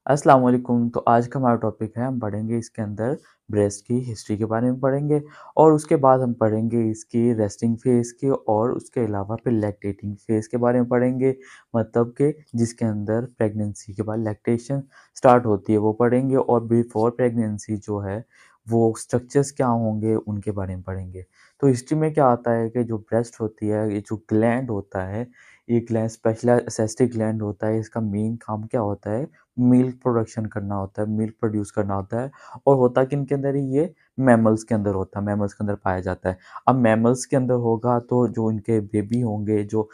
अस्सलाम वालेकुम। तो आज का हमारा टॉपिक है, हम पढ़ेंगे इसके अंदर ब्रेस्ट की हिस्ट्री के बारे में पढ़ेंगे और उसके बाद हम पढ़ेंगे इसकी रेस्टिंग फ़ेज़ के और उसके अलावा फिर लैक्टेटिंग फ़ेज़ के बारे में पढ़ेंगे। मतलब कि जिसके अंदर प्रेगनेंसी के बाद लैक्टेशन स्टार्ट होती है वो पढ़ेंगे और बिफ़ोर प्रेगनेंसी जो है वो स्ट्रक्चर्स क्या होंगे उनके बारे में पढ़ेंगे। तो हिस्ट्री में क्या आता है कि जो ब्रेस्ट होती है, ये जो ग्लैंड होता है, ये ग्लैंड स्पेशलाइज़ेस्टिक ग्लैंड होता है। इसका मेन काम क्या होता है? मिल्क प्रोडक्शन करना होता है, मिल्क प्रोड्यूस करना होता है और होता किन के अंदर है ये? मैमल्स के अंदर होता है, मैमल्स के अंदर पाया जाता है। अब मैमल्स के अंदर होगा तो जो इनके बेबी होंगे, जो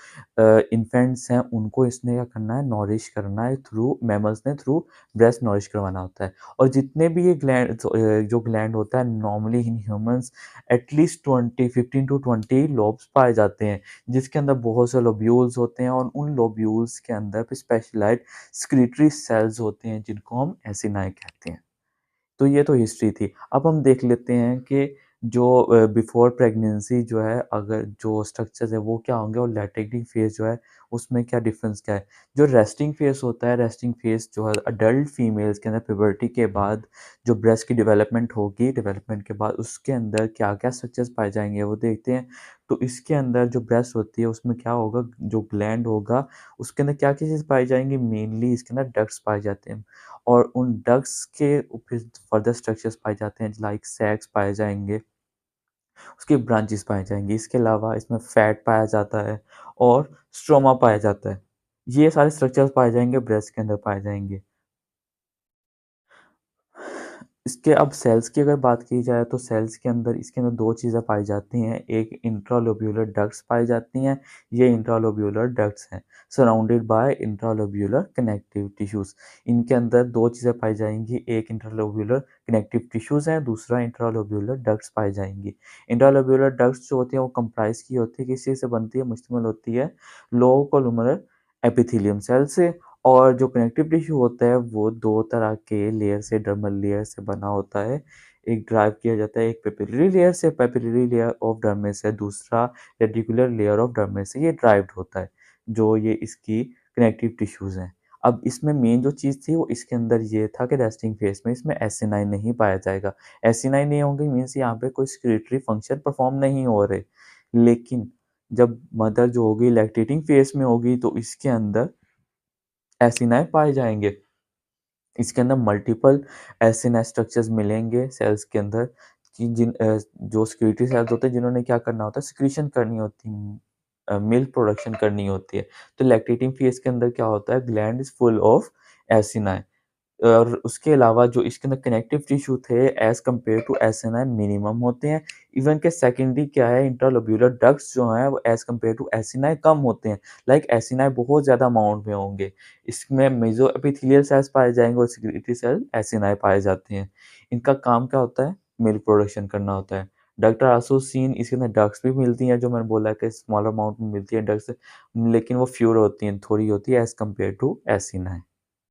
इन्फेंट्स हैं, उनको इसने क्या करना है? नॉरिश करना है थ्रू मैमल्स ने थ्रू ब्रेस्ट नॉरिश करवाना होता है। और जितने भी ये जो ग्लैंड होता है normally in humans at least 20 15 to 20 lobes पाए जाते हैं, जिसके अंदर बहुत से लोब्यूल्स होते हैं और उन लोब्यूल्स के अंदर फिर स्पेशलाइज़्ड सिक्रीटरी सेल्स होते हैं जिनको हम एसिनाई कहते हैं। तो ये तो हिस्ट्री थी। अब हम देख लेते हैं कि जो बिफ़ोर प्रेगनेंसी जो है अगर जो स्ट्रक्चर्स है वो क्या होंगे और लैक्टेटिंग फ़ेज़ जो है उसमें क्या डिफ़रेंस क्या है। जो रेस्टिंग फ़ेज़ होता है, रेस्टिंग फ़ेज़ जो है अडल्ट फीमेल्स के अंदर प्यूबर्टी के बाद जो ब्रेस्ट की डेवलपमेंट होगी, डेवलपमेंट के बाद उसके अंदर क्या-क्या स्ट्रक्चर्स पाए जाएँगे वो देखते हैं। तो इसके अंदर जो ब्रेस्ट होती है उसमें क्या होगा, जो ग्लैंड होगा उसके अंदर क्या-क्या चीज़ पाई जाएँगी, मेनली इसके अंदर डक्ट्स पाए जाते हैं। और उन डक्ट्स के फिर फर्दर स्ट्रक्चर्स पाए जाते हैं लाइक सैक्स पाए जाएँगे, उसके ब्रांचेस पाए जाएँगे। इसके अलावा इसमें फैट पाया जाता है और स्ट्रोमा पाया जाता है। ये सारे स्ट्रक्चर्स पाए जाएँगे, ब्रेस्ट के अंदर पाए जाएँगे। इसके अब सेल्स की अगर बात की जाए तो सेल्स के अंदर इसके अंदर 2 चीज़ें पाई जाती हैं, एक इंट्रालोब्यूलर डक्ट्स पाई जाती हैं, ये इंट्रालोब्यूलर डक्ट्स हैं, सराउंडेड बाय इंट्रालोब्यूलर कनेक्टिव टिश्यूज़। इनके अंदर 2 चीज़ें पाई जाएँगी, एक इंट्रालोब्यूलर कनेक्टिव टिश्यूज़ हैं, दूसरा इंट्रालोब्यूलर डक्ट्स पाई जाएँगी। इंट्रालोब्यूलर डक्ट्स जो होती हैं वो कंप्राइज़ की होती है, किस चीज़ से बनती है? मुश्तमिल होती है लो कोलुमनर एपिथेलियम सेल से और जो कनेक्टिव टिश्यू होता है वो 2 तरह के लेयर से डर्मल लेयर से बना होता है। एक ड्राइव किया जाता है एक पेपिलरी लेयर से, पेपिलरी लेयर ऑफ डर्मिस है, दूसरा रेटिकुलर लेयर ऑफ डर्मिस से, ये ड्राइव्ड होता है, जो ये इसकी कनेक्टिव टिश्यूज़ हैं। अब इसमें मेन जो चीज़ थी वो इसके अंदर ये था कि रेस्टिंग फेज़ में इसमें एसिनाई नहीं पाया जाएगा। एसिनाई नहीं होंगे मीन्स यहाँ पे कोई सेक्रेटरी फंक्शन परफ़ॉर्म नहीं हो रहे। लेकिन जब मदर जो होगी लैक्टेटिंग फेज़ में होगी तो इसके अंदर एसिनाई पाए जाएँगे। इसके अंदर मल्टीपल एसिनाई स्ट्रक्चर्स मिलेंगे सेल्स के अंदर कि जो सिक्रीटरी सेल्स होते हैं जिन्होंने क्या करना होता है सिक्रीशन करनी होती मिल्क प्रोडक्शन करनी होती है। तो लैक्टेटिंग फेज़ के अंदर क्या होता है gland is full of acini. और उसके अलावा जो इसके अंदर कनेक्टिव टिश्यू थे as compared to acini minimum होते हैं। इवन के सेकेंडरी क्या है इंट्रालोब्यूलर डक्ट्स जो हैं वो एज़ कम्पेयर टू एसिनाई कम होते हैं। लाइक एसिनाई बहुत ज़्यादा अमाउंट में होंगे। इसमें मेसो एपिथेलियल सेल्स पाए जाएँगे और सेक्रेटरी सेल एसिनाई पाए जाते हैं। इनका काम क्या होता है? मिल्क प्रोडक्शन करना होता है। डक्ट आर आल्सो सीन इसके अंदर डक्ट्स भी मिलती हैं जो मैंने बोला कि स्मॉलर अमाउंट में मिलती है डक्ट्स लेकिन वो फ्यूर होती हैं, थोड़ी होती है एज़ कम्पेयर टू एसिनाई।